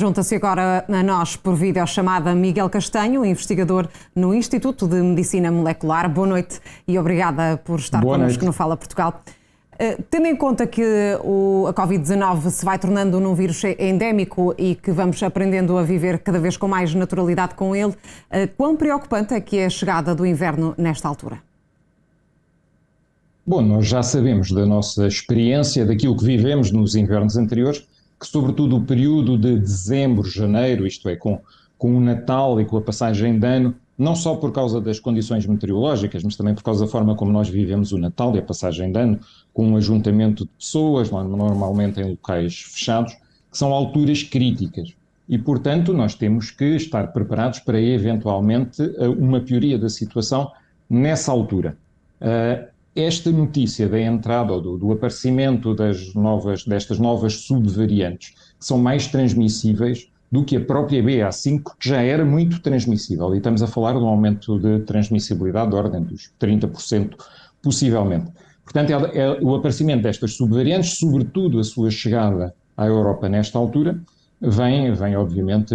Junta-se agora a nós por videochamada Miguel Castanho, investigador no Instituto de Medicina Molecular. Boa noite e obrigada por estar connosco no Fala Portugal. Tendo em conta que a Covid-19 se vai tornando num vírus endémico e que vamos aprendendo a viver cada vez com mais naturalidade com ele, quão preocupante é que é a chegada do inverno nesta altura? Bom, nós já sabemos da nossa experiência, daquilo que vivemos nos invernos anteriores, que sobretudo o período de dezembro, janeiro, isto é, com o Natal e com a passagem de ano, não só por causa das condições meteorológicas, mas também por causa da forma como nós vivemos o Natal e a passagem de ano, com um ajuntamento de pessoas, normalmente em locais fechados, que são alturas críticas. E, portanto, nós temos que estar preparados para, eventualmente, uma pioria da situação nessa altura. Esta notícia da entrada ou do aparecimento destas novas subvariantes, que são mais transmissíveis do que a própria BA5, que já era muito transmissível, e estamos a falar de um aumento de transmissibilidade da ordem dos 30%, possivelmente. Portanto, o aparecimento destas subvariantes, sobretudo a sua chegada à Europa nesta altura, vem obviamente,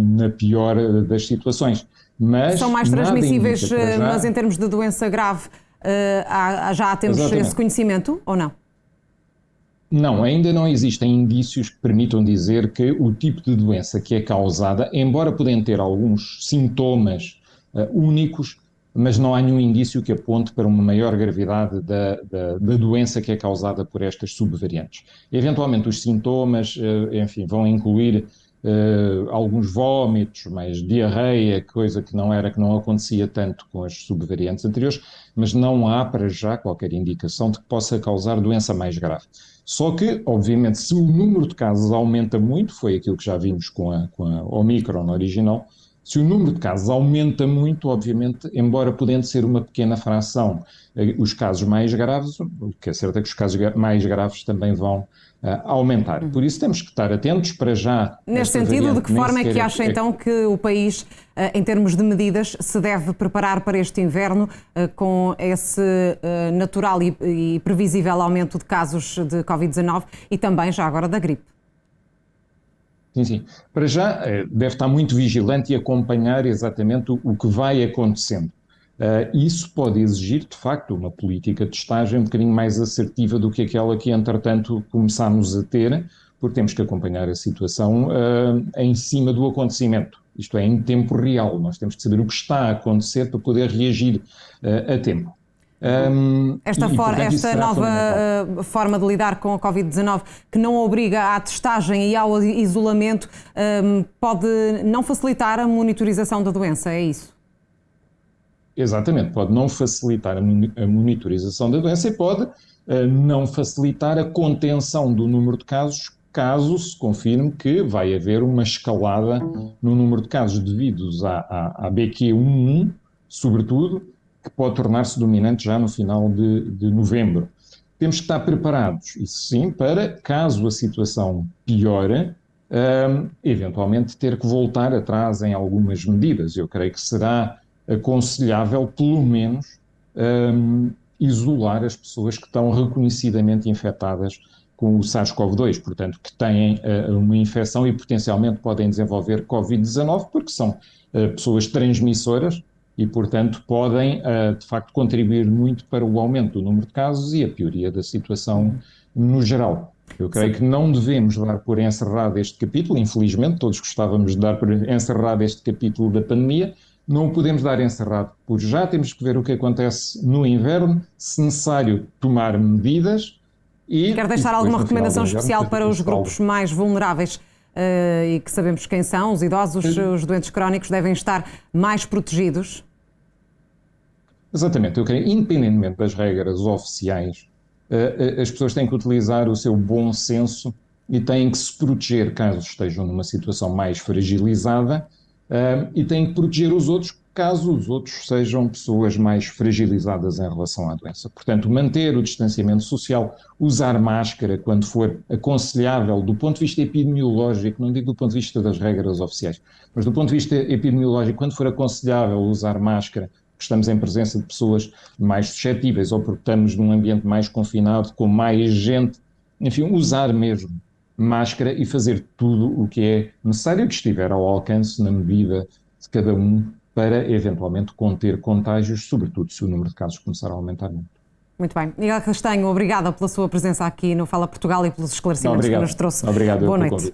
na pior das situações. Mas são mais transmissíveis, mas em termos de doença grave, já temos esse conhecimento ou não? Não, ainda não existem indícios que permitam dizer que o tipo de doença que é causada, embora podem ter alguns sintomas únicos, mas não há nenhum indício que aponte para uma maior gravidade da doença que é causada por estas subvariantes. Eventualmente os sintomas, enfim, vão incluir alguns vômitos, mais diarreia, coisa que não acontecia tanto com as subvariantes anteriores, mas não há para já qualquer indicação de que possa causar doença mais grave. Só que, obviamente, se o número de casos aumenta muito, foi aquilo que já vimos com a Omicron original, se o número de casos aumenta muito, obviamente, embora podendo ser uma pequena fração os casos mais graves, o que é certo é que os casos mais graves também vão aumentar. Por isso temos que estar atentos para já. Neste sentido, de que forma é que acha então que o país, em termos de medidas, se deve preparar para este inverno com esse natural e previsível aumento de casos de Covid-19 e também já agora da gripe? Sim. Para já deve estar muito vigilante e acompanhar exatamente o que vai acontecendo. Isso pode exigir, de facto, uma política de testagem um bocadinho mais assertiva do que aquela que, entretanto, começámos a ter, porque temos que acompanhar a situação em cima do acontecimento. Isto é, em tempo real. Nós temos que saber o que está a acontecer para poder reagir a tempo. Esta nova forma de lidar com a Covid-19, que não obriga à testagem e ao isolamento, pode não facilitar a monitorização da doença, é isso? Exatamente, pode não facilitar a monitorização da doença e pode não facilitar a contenção do número de casos, caso se confirme que vai haver uma escalada no número de casos devidos à BQ11, sobretudo, que pode tornar-se dominante já no final de novembro. Temos que estar preparados, isso sim, para, caso a situação piore, eventualmente ter que voltar atrás em algumas medidas. Eu creio que será aconselhável, pelo menos, isolar as pessoas que estão reconhecidamente infectadas com o SARS-CoV-2, portanto, que têm uma infecção e potencialmente podem desenvolver Covid-19, porque são pessoas transmissoras, e, portanto, podem, de facto, contribuir muito para o aumento do número de casos e a pioria da situação no geral. Eu creio que não devemos dar por encerrado este capítulo, infelizmente, todos gostávamos de dar por encerrado este capítulo da pandemia, não o podemos dar encerrado por já, temos que ver o que acontece no inverno, se necessário tomar medidas e... Quer deixar alguma recomendação especial para os grupos mais vulneráveis e que sabemos quem são, os idosos, os doentes crónicos devem estar mais protegidos? Exatamente, eu creio, independentemente das regras oficiais, as pessoas têm que utilizar o seu bom senso e têm que se proteger caso estejam numa situação mais fragilizada e têm que proteger os outros caso os outros sejam pessoas mais fragilizadas em relação à doença. Portanto, manter o distanciamento social, usar máscara quando for aconselhável do ponto de vista epidemiológico, não digo do ponto de vista das regras oficiais, mas do ponto de vista epidemiológico, quando for aconselhável usar máscara, porque estamos em presença de pessoas mais suscetíveis ou porque estamos num ambiente mais confinado, com mais gente, enfim, usar mesmo máscara e fazer tudo o que é necessário, que estiver ao alcance na medida de cada um, para eventualmente conter contágios, sobretudo se o número de casos começar a aumentar muito. Muito bem. Miguel Castanho, obrigada pela sua presença aqui no Fala Portugal e pelos esclarecimientos que nos trouxe. Obrigado. Boa noite.